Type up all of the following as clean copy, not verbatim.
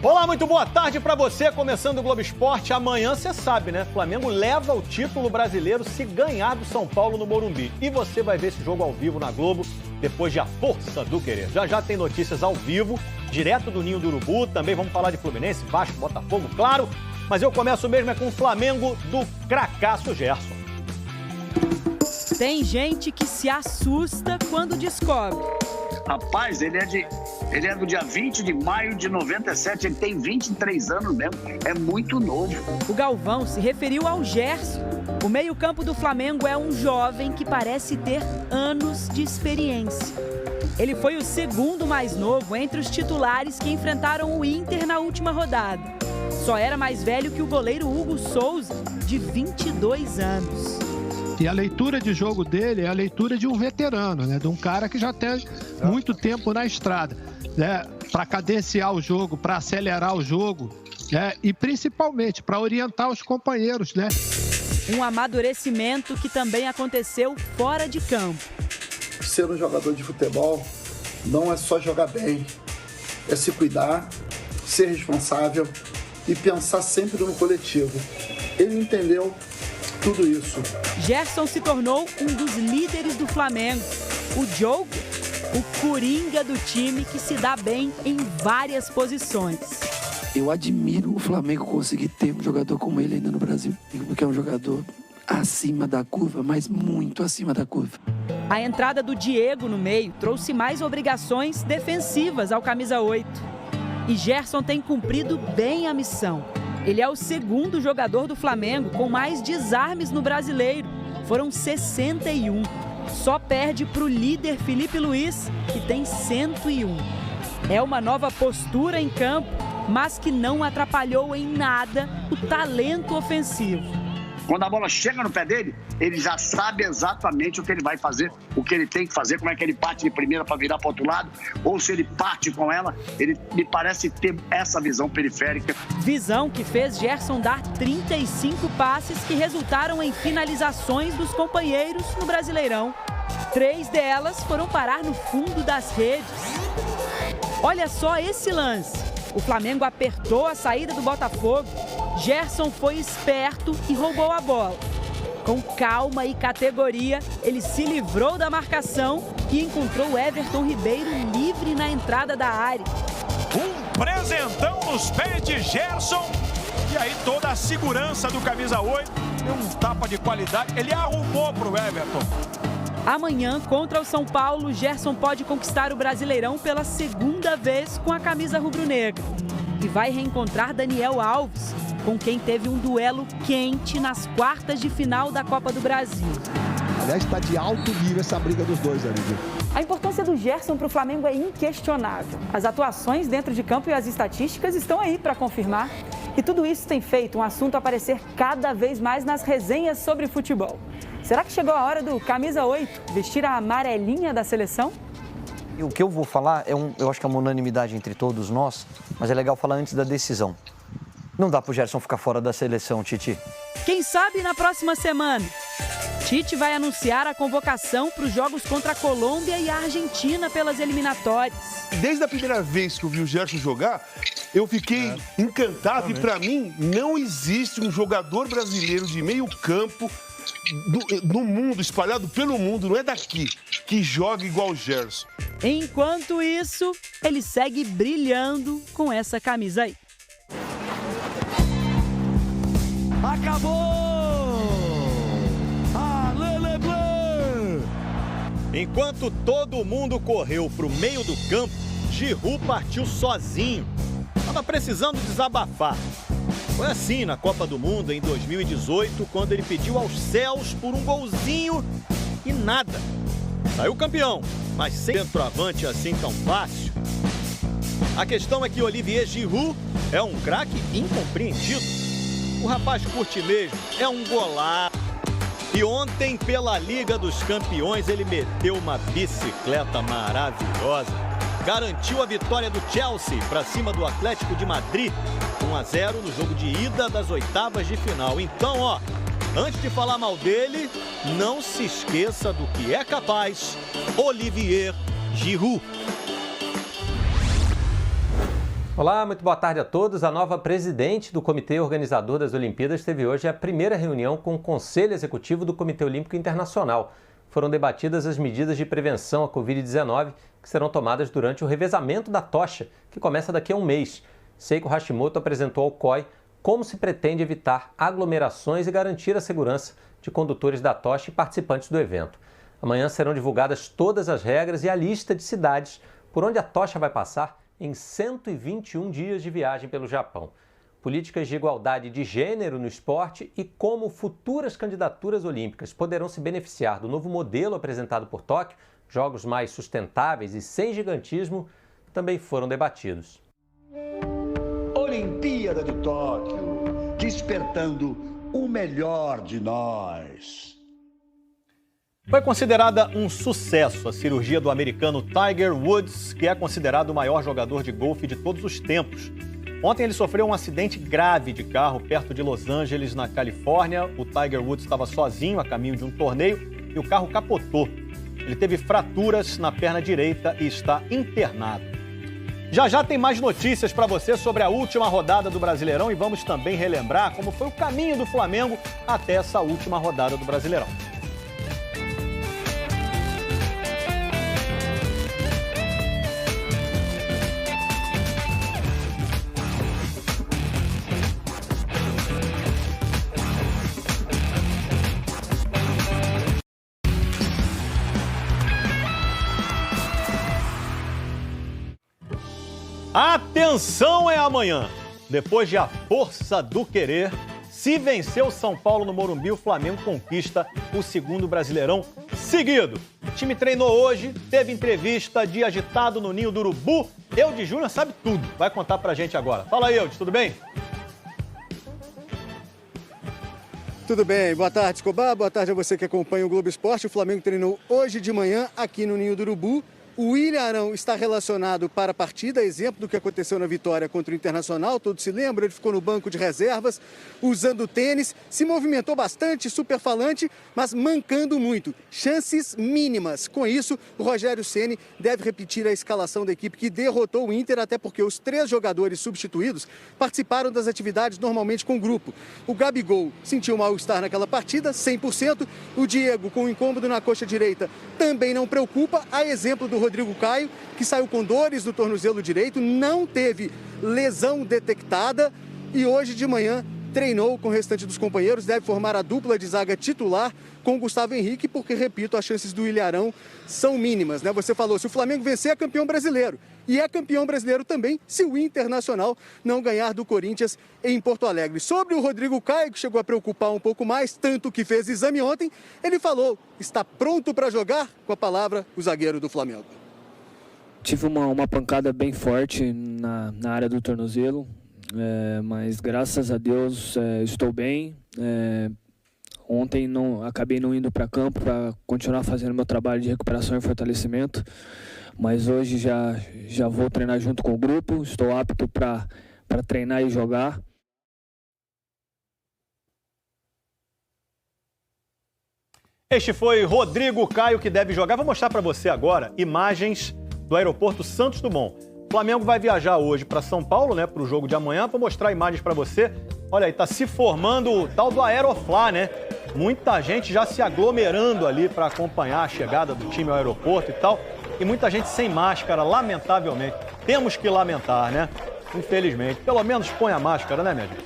Olá, muito boa tarde para você, começando o Globo Esporte. Amanhã você sabe, né? Flamengo leva o título brasileiro se ganhar do São Paulo no Morumbi. E você vai ver esse jogo ao vivo na Globo, depois de A Força do Querer. Já tem notícias ao vivo, direto do Ninho do Urubu. Também vamos falar de Fluminense, Vasco, Botafogo, claro. Mas eu começo mesmo com o Flamengo do cracaço Gerson. Tem gente que se assusta quando descobre. Rapaz, ele é do dia 20 de maio de 97, ele tem 23 anos mesmo, é muito novo. O Galvão se referiu ao Gerson. O meio-campo do Flamengo é um jovem que parece ter anos de experiência. Ele foi o segundo mais novo entre os titulares que enfrentaram o Inter na última rodada. Só era mais velho que o goleiro Hugo Souza, de 22 anos. E a leitura de jogo dele é a leitura de um veterano, né? De um cara que já tem muito tempo na estrada, né? Para cadenciar o jogo, para acelerar o jogo, né? E principalmente para orientar os companheiros, né? Um amadurecimento que também aconteceu fora de campo. Ser um jogador de futebol não é só jogar bem, é se cuidar, ser responsável e pensar sempre no coletivo. Ele entendeu tudo isso. Gerson se tornou um dos líderes do Flamengo. O Diogo, o coringa do time que se dá bem em várias posições. Eu admiro o Flamengo conseguir ter um jogador como ele ainda no Brasil. Porque é um jogador acima da curva, mas muito acima da curva. A entrada do Diego no meio trouxe mais obrigações defensivas ao camisa 8. E Gerson tem cumprido bem a missão. Ele é o segundo jogador do Flamengo com mais desarmes no Brasileiro. Foram 61. Só perde para o líder Felipe Luiz, que tem 101. É uma nova postura em campo, mas que não atrapalhou em nada o talento ofensivo. Quando a bola chega no pé dele, ele já sabe exatamente o que ele vai fazer, o que ele tem que fazer, como é que ele parte de primeira para virar para o outro lado, ou se ele parte com ela, ele me parece ter essa visão periférica. Visão que fez Gerson dar 35 passes que resultaram em finalizações dos companheiros no Brasileirão. 3 delas foram parar no fundo das redes. Olha só esse lance. O Flamengo apertou a saída do Botafogo. Gerson foi esperto e roubou a bola. Com calma e categoria, ele se livrou da marcação e encontrou Everton Ribeiro livre na entrada da área. Um presentão nos pés de Gerson. E aí toda a segurança do camisa 8. Deu um tapa de qualidade. Ele arrumou pro Everton. Amanhã, contra o São Paulo, Gerson pode conquistar o Brasileirão pela segunda vez com a camisa rubro-negra. E vai reencontrar Daniel Alves, com quem teve um duelo quente nas quartas de final da Copa do Brasil. Aliás, está de alto nível essa briga dos dois ali, viu? A importância do Gerson para o Flamengo é inquestionável. As atuações dentro de campo e as estatísticas estão aí para confirmar. E tudo isso tem feito um assunto aparecer cada vez mais nas resenhas sobre futebol. Será que chegou a hora do camisa 8 vestir a amarelinha da seleção? E o que eu vou falar, eu acho que é uma unanimidade entre todos nós, mas é legal falar antes da decisão. Não dá pro Gerson ficar fora da seleção, Tite. Quem sabe na próxima semana? Tite vai anunciar a convocação para os jogos contra a Colômbia e a Argentina pelas eliminatórias. Desde a primeira vez que eu vi o Gerson jogar, eu fiquei encantado. E para mim, não existe um jogador brasileiro de meio campo no mundo, espalhado pelo mundo, não é daqui, que joga igual o Gerson. Enquanto isso, ele segue brilhando com essa camisa aí. Acabou! Alê, Leblanc! Enquanto todo mundo correu pro meio do campo, Giroud partiu sozinho. Tava precisando desabafar. Foi assim na Copa do Mundo em 2018, quando ele pediu aos céus por um golzinho e nada. Saiu campeão, mas sem centroavante assim tão fácil. A questão é que Olivier Giroud é um craque incompreendido. O rapaz curte mesmo, é um golaço. E ontem, pela Liga dos Campeões, ele meteu uma bicicleta maravilhosa. Garantiu a vitória do Chelsea para cima do Atlético de Madrid, 1-0 no jogo de ida das oitavas de final. Então, ó, antes de falar mal dele, não se esqueça do que é capaz Olivier Giroud. Olá, muito boa tarde a todos. A nova presidente do Comitê Organizador das Olimpíadas teve hoje a primeira reunião com o Conselho Executivo do Comitê Olímpico Internacional. Foram debatidas as medidas de prevenção à Covid-19 que serão tomadas durante o revezamento da tocha, que começa daqui a um mês. Seiko Hashimoto apresentou ao COI como se pretende evitar aglomerações e garantir a segurança de condutores da tocha e participantes do evento. Amanhã serão divulgadas todas as regras e a lista de cidades por onde a tocha vai passar em 121 dias de viagem pelo Japão. Políticas de igualdade de gênero no esporte e como futuras candidaturas olímpicas poderão se beneficiar do novo modelo apresentado por Tóquio, jogos mais sustentáveis e sem gigantismo, também foram debatidos. Olimpíada de Tóquio, despertando o melhor de nós. Foi considerada um sucesso a cirurgia do americano Tiger Woods, que é considerado o maior jogador de golfe de todos os tempos. Ontem ele sofreu um acidente grave de carro perto de Los Angeles, na Califórnia. O Tiger Woods estava sozinho a caminho de um torneio e o carro capotou. Ele teve fraturas na perna direita e está internado. Já tem mais notícias para você sobre a última rodada do Brasileirão e vamos também relembrar como foi o caminho do Flamengo até essa última rodada do Brasileirão. Atenção, é amanhã. Depois de a força do querer, se vencer o São Paulo no Morumbi, o Flamengo conquista o segundo Brasileirão seguido. O time treinou hoje, teve entrevista, dia agitado no Ninho do Urubu. Eudes Júnior sabe tudo, vai contar pra gente agora. Fala aí, Eudes, tudo bem? Tudo bem, boa tarde, Escobar, boa tarde a você que acompanha o Globo Esporte. O Flamengo treinou hoje de manhã aqui no Ninho do Urubu. O William Arão está relacionado para a partida, exemplo do que aconteceu na vitória contra o Internacional, todos se lembram, ele ficou no banco de reservas, usando tênis, se movimentou bastante, super falante, mas mancando muito, chances mínimas. Com isso, o Rogério Ceni deve repetir a escalação da equipe que derrotou o Inter, até porque os 3 jogadores substituídos participaram das atividades normalmente com o grupo. O Gabigol sentiu mal-estar naquela partida, 100%, o Diego com o incômodo na coxa direita também não preocupa, a exemplo do Rodrigo Caio, que saiu com dores no tornozelo direito, não teve lesão detectada e hoje de manhã treinou com o restante dos companheiros, deve formar a dupla de zaga titular com o Gustavo Henrique, porque, repito, as chances do Ilharão são mínimas, né? Você falou, se o Flamengo vencer é campeão brasileiro. E é campeão brasileiro também se o Internacional não ganhar do Corinthians em Porto Alegre. Sobre o Rodrigo Caio, que chegou a preocupar um pouco mais, tanto que fez exame ontem, ele falou, está pronto para jogar, com a palavra, o zagueiro do Flamengo. Tive uma pancada bem forte na área do tornozelo, mas graças a Deus estou bem. Ontem acabei não indo para campo para continuar fazendo meu trabalho de recuperação e fortalecimento, mas hoje já vou treinar junto com o grupo, estou apto para treinar e jogar. Este foi Rodrigo Caio, que deve jogar. Vou mostrar para você agora imagens do aeroporto Santos Dumont. O Flamengo vai viajar hoje para São Paulo, né, para o jogo de amanhã. Vou mostrar imagens para você. Olha aí, tá se formando o tal do Aeroflá, né? Muita gente já se aglomerando ali para acompanhar a chegada do time ao aeroporto e tal. E muita gente sem máscara, lamentavelmente. Temos que lamentar, né? Infelizmente. Pelo menos põe a máscara, né, minha gente?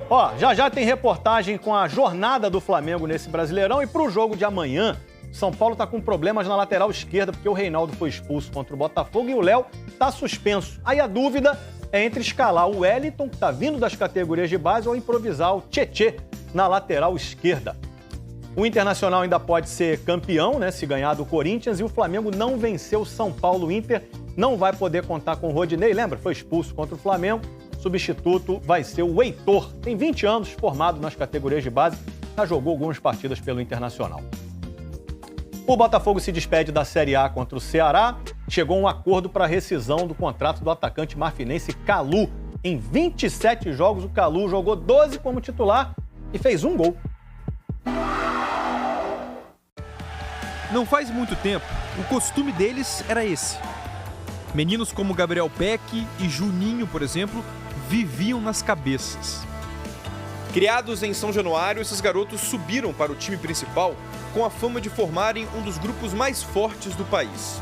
Ó, já tem reportagem com a jornada do Flamengo nesse Brasileirão. E para o jogo de amanhã, São Paulo está com problemas na lateral esquerda, porque o Reinaldo foi expulso contra o Botafogo e o Léo está suspenso. Aí a dúvida é entre escalar o Wellington, que está vindo das categorias de base, ou improvisar o Tietê na lateral esquerda. O Internacional ainda pode ser campeão, né, se ganhar do Corinthians, e o Flamengo não venceu o São Paulo. O Inter não vai poder contar com o Rodinei, lembra? Foi expulso contra o Flamengo. Substituto vai ser o Heitor. Tem 20 anos, formado nas categorias de base, já jogou algumas partidas pelo Internacional. O Botafogo se despede da Série A contra o Ceará. Chegou a um acordo para a rescisão do contrato do atacante marfinense Calu. Em 27 jogos, o Calu jogou 12 como titular e fez um gol. Não faz muito tempo, o costume deles era esse. Meninos como Gabriel Peck e Juninho, por exemplo, viviam nas cabeças. Criados em São Januário, esses garotos subiram para o time principal com a fama de formarem um dos grupos mais fortes do país.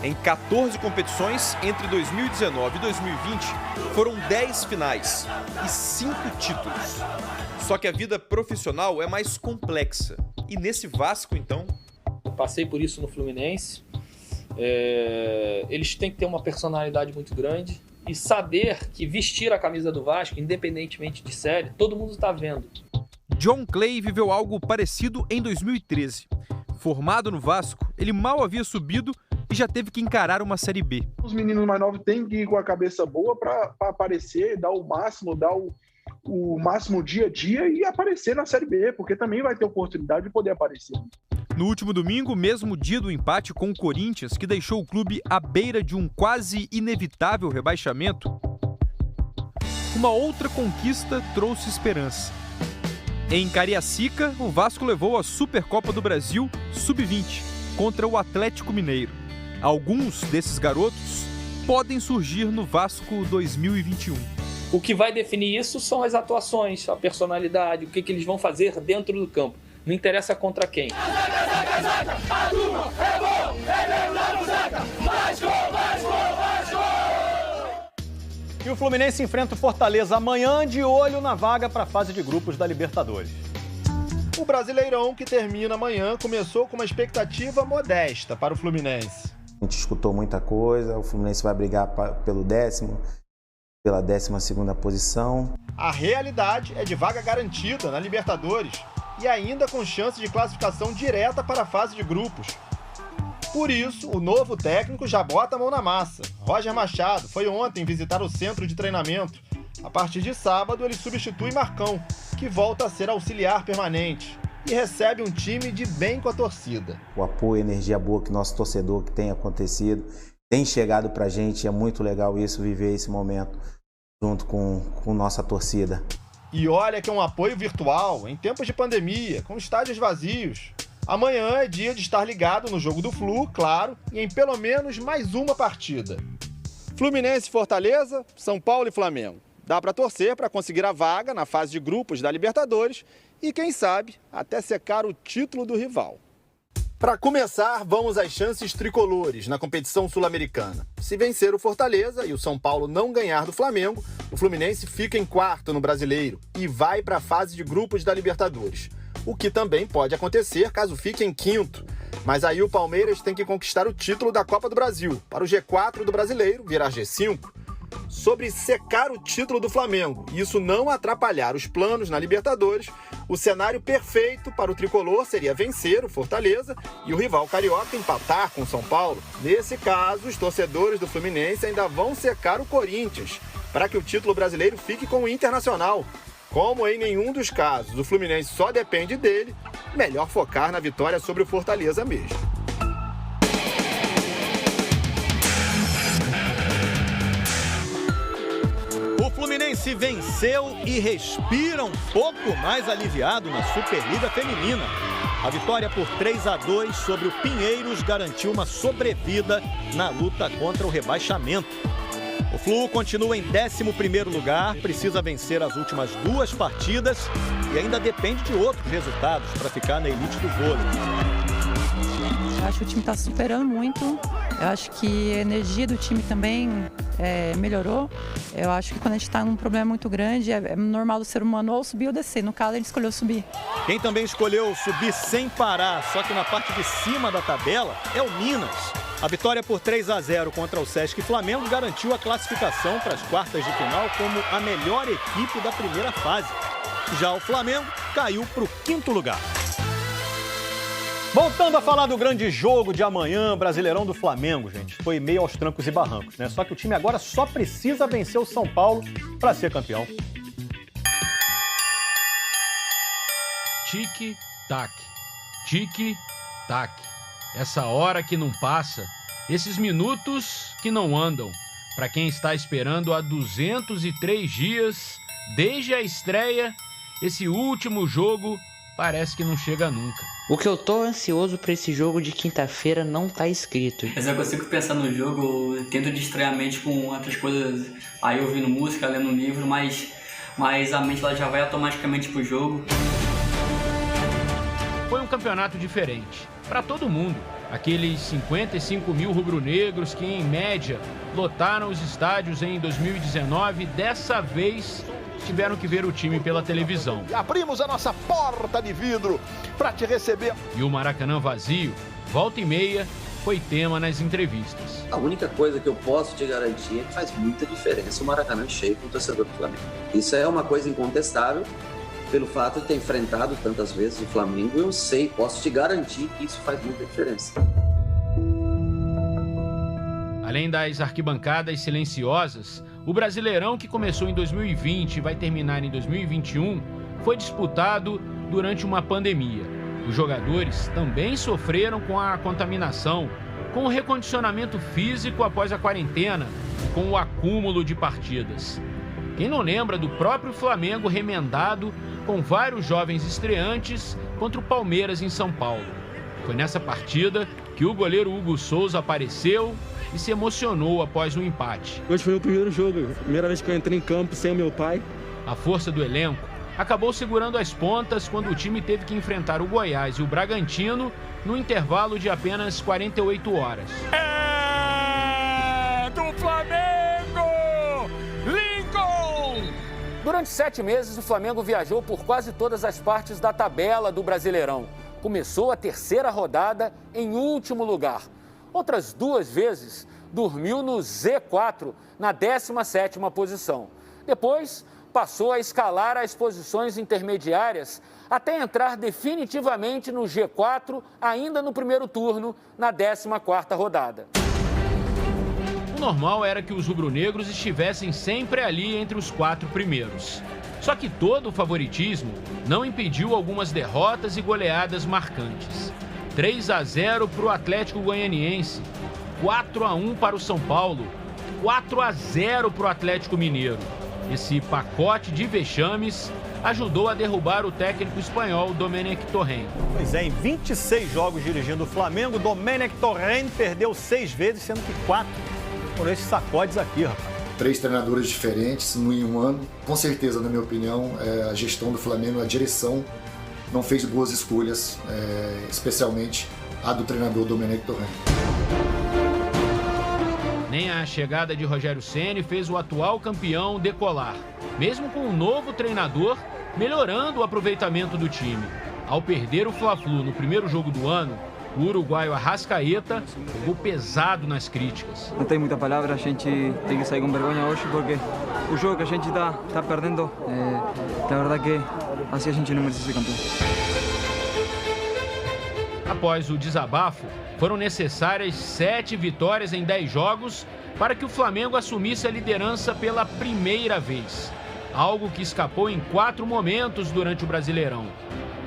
Em 14 competições, entre 2019 e 2020, foram 10 finais e 5 títulos. Só que a vida profissional é mais complexa. E nesse Vasco, então... Eu passei por isso no Fluminense. Eles têm que ter uma personalidade muito grande e saber que vestir a camisa do Vasco, independentemente de série, todo mundo está vendo. John Clay viveu algo parecido em 2013. Formado no Vasco, ele mal havia subido e já teve que encarar uma Série B. Os meninos mais novos têm que ir com a cabeça boa para aparecer, dar o máximo, dar o máximo dia a dia e aparecer na Série B, porque também vai ter oportunidade de poder aparecer. No último domingo, mesmo dia do empate com o Corinthians, que deixou o clube à beira de um quase inevitável rebaixamento, uma outra conquista trouxe esperança. Em Cariacica, o Vasco levou a Supercopa do Brasil Sub-20 contra o Atlético Mineiro. Alguns desses garotos podem surgir no Vasco 2021. O que vai definir isso são as atuações, a personalidade, o que eles vão fazer dentro do campo. Não interessa contra quem. E o Fluminense enfrenta o Fortaleza amanhã, de olho na vaga para a fase de grupos da Libertadores. O Brasileirão, que termina amanhã, começou com uma expectativa modesta para o Fluminense. A gente escutou muita coisa, o Fluminense vai brigar pelo pela 12ª posição. A realidade é de vaga garantida na Libertadores e ainda com chance de classificação direta para a fase de grupos. Por isso, o novo técnico já bota a mão na massa. Roger Machado foi ontem visitar o centro de treinamento. A partir de sábado, ele substitui Marcão, que volta a ser auxiliar permanente, e recebe um time de bem com a torcida. O apoio, a energia boa que nosso torcedor que tem acontecido, tem chegado pra gente, é muito legal isso, viver esse momento junto com nossa torcida. E olha que é um apoio virtual, em tempos de pandemia, com estádios vazios. Amanhã é dia de estar ligado no jogo do Flu, claro, e em pelo menos mais uma partida. Fluminense e Fortaleza, São Paulo e Flamengo. Dá para torcer para conseguir a vaga na fase de grupos da Libertadores e, quem sabe, até secar o título do rival. Para começar, vamos às chances tricolores na competição sul-americana. Se vencer o Fortaleza e o São Paulo não ganhar do Flamengo, o Fluminense fica em quarto no Brasileiro e vai para a fase de grupos da Libertadores. O que também pode acontecer caso fique em quinto. Mas aí o Palmeiras tem que conquistar o título da Copa do Brasil, para o G4 do Brasileiro virar G5. Sobre secar o título do Flamengo e isso não atrapalhar os planos na Libertadores, o cenário perfeito para o tricolor seria vencer o Fortaleza e o rival carioca empatar com o São Paulo. Nesse caso, os torcedores do Fluminense ainda vão secar o Corinthians, para que o título brasileiro fique com o Internacional. Como em nenhum dos casos o Fluminense só depende dele, melhor focar na vitória sobre o Fortaleza mesmo. O Fluminense venceu e respira um pouco mais aliviado na Superliga Feminina. A vitória por 3-2 sobre o Pinheiros garantiu uma sobrevida na luta contra o rebaixamento. O Flu continua em 11º lugar, precisa vencer as últimas 2 partidas e ainda depende de outros resultados para ficar na elite do vôlei. Eu acho que o time está superando muito. Eu acho que a energia do time também melhorou. Eu acho que quando a gente está num problema muito grande, é normal do ser humano ou subir ou descer. No caso, a gente escolheu subir. Quem também escolheu subir sem parar, só que na parte de cima da tabela, é o Minas. A vitória por 3-0 contra o Sesc Flamengo garantiu a classificação para as quartas de final como a melhor equipe da primeira fase. Já o Flamengo caiu para o 5º lugar. Voltando a falar do grande jogo de amanhã, Brasileirão do Flamengo, gente. Foi meio aos trancos e barrancos, né? Só que o time agora só precisa vencer o São Paulo para ser campeão. Tique-tac, tique-tac. Essa hora que não passa, esses minutos que não andam. Para quem está esperando há 203 dias, desde a estreia, esse último jogo parece que não chega nunca. O que eu tô ansioso para esse jogo de quinta-feira não tá escrito. Mas eu consigo pensar no jogo, eu tento distrair a mente com outras coisas, aí ouvindo música, lendo um livro, mas a mente ela já vai automaticamente pro jogo. Foi um campeonato diferente, para todo mundo. Aqueles 55 mil rubro-negros que, em média, lotaram os estádios em 2019, dessa vez tiveram que ver o time pela televisão. Abrimos a nossa porta de vidro para te receber. E o Maracanã vazio, volta e meia, foi tema nas entrevistas. A única coisa que eu posso te garantir é que faz muita diferença o Maracanã cheio com o torcedor do Flamengo. Isso é uma coisa incontestável, pelo fato de ter enfrentado tantas vezes o Flamengo, eu sei, posso te garantir que isso faz muita diferença. Além das arquibancadas silenciosas, o Brasileirão, que começou em 2020 e vai terminar em 2021, foi disputado durante uma pandemia. Os jogadores também sofreram com a contaminação, com o recondicionamento físico após a quarentena, com o acúmulo de partidas. Quem não lembra do próprio Flamengo remendado com vários jovens estreantes contra o Palmeiras em São Paulo? Foi nessa partida que o goleiro Hugo Souza apareceu e se emocionou após o empate. Hoje foi o primeiro jogo, primeira vez que eu entrei em campo sem o meu pai. A força do elenco acabou segurando as pontas quando o time teve que enfrentar o Goiás e o Bragantino no intervalo de apenas 48 horas. É do Flamengo! Lincoln! Durante 7 meses, o Flamengo viajou por quase todas as partes da tabela do Brasileirão. Começou a terceira rodada em último lugar. Outras 2 vezes, dormiu no Z4, na 17ª posição. Depois, passou a escalar as posições intermediárias até entrar definitivamente no G4, ainda no primeiro turno, na 14ª rodada. O normal era que os rubro-negros estivessem sempre ali entre os 4 primeiros. Só que todo o favoritismo não impediu algumas derrotas e goleadas marcantes. 3-0 para o Atlético Goianiense, 4-1 para o São Paulo, 4-0 para o Atlético Mineiro. Esse pacote de vexames ajudou a derrubar o técnico espanhol Domenech Torrent. Pois é, em 26 jogos dirigindo o Flamengo, Domenech Torrent perdeu 6 vezes, sendo que 4 foram esses sacodes aqui, rapaz. 3 treinadores diferentes em um ano. Com certeza, na minha opinião, a gestão do Flamengo, a direção, não fez boas escolhas, especialmente a do treinador Domenech Torrent. Nem a chegada de Rogério Ceni fez o atual campeão decolar, mesmo com um novo treinador melhorando o aproveitamento do time. Ao perder o Fla-Flu no primeiro jogo do ano, o uruguaio Arrascaeta pegou pesado nas críticas. Não tem muita palavra, a gente tem que sair com vergonha hoje porque o jogo que a gente está perdendo, na verdade que assim a gente não merece ser campeão. Após o desabafo, foram necessárias 7 vitórias em 10 jogos para que o Flamengo assumisse a liderança pela primeira vez. Algo que escapou em 4 momentos durante o Brasileirão.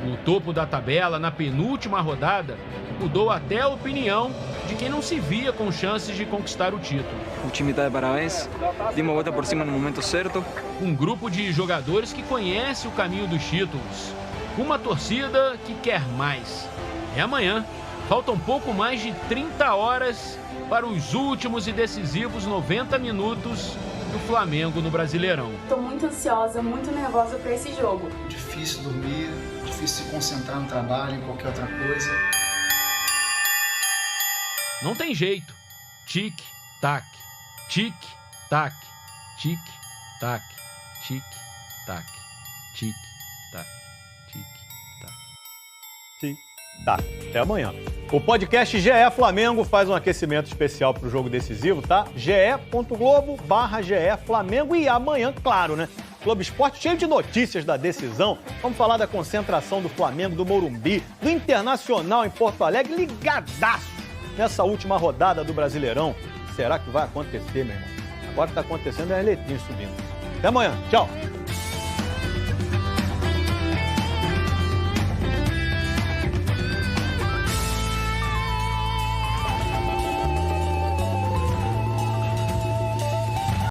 No topo da tabela, na penúltima rodada, mudou até a opinião de quem não se via com chances de conquistar o título. O time está de parabéns, dimos a volta por cima no momento certo. Um grupo de jogadores que conhece o caminho dos títulos. Uma torcida que quer mais. É amanhã. Faltam pouco mais de 30 horas para os últimos e decisivos 90 minutos do Flamengo no Brasileirão. Estou muito ansiosa, muito nervosa para esse jogo. Difícil dormir, difícil se concentrar no trabalho, em qualquer outra coisa. Não tem jeito. Tic-tac, tic-tac, tic-tac, tic-tac, tic-tac, tic-tac. Tic-tac. Até amanhã. O podcast GE Flamengo faz um aquecimento especial para o jogo decisivo, tá? ge.globo/GE Flamengo. E amanhã, claro, né? Globo Esporte cheio de notícias da decisão. Vamos falar da concentração do Flamengo, do Morumbi, do Internacional em Porto Alegre, ligadaço nessa última rodada do Brasileirão. Será que vai acontecer, meu irmão? Agora que tá acontecendo é as letrinhas subindo. Até amanhã. Tchau.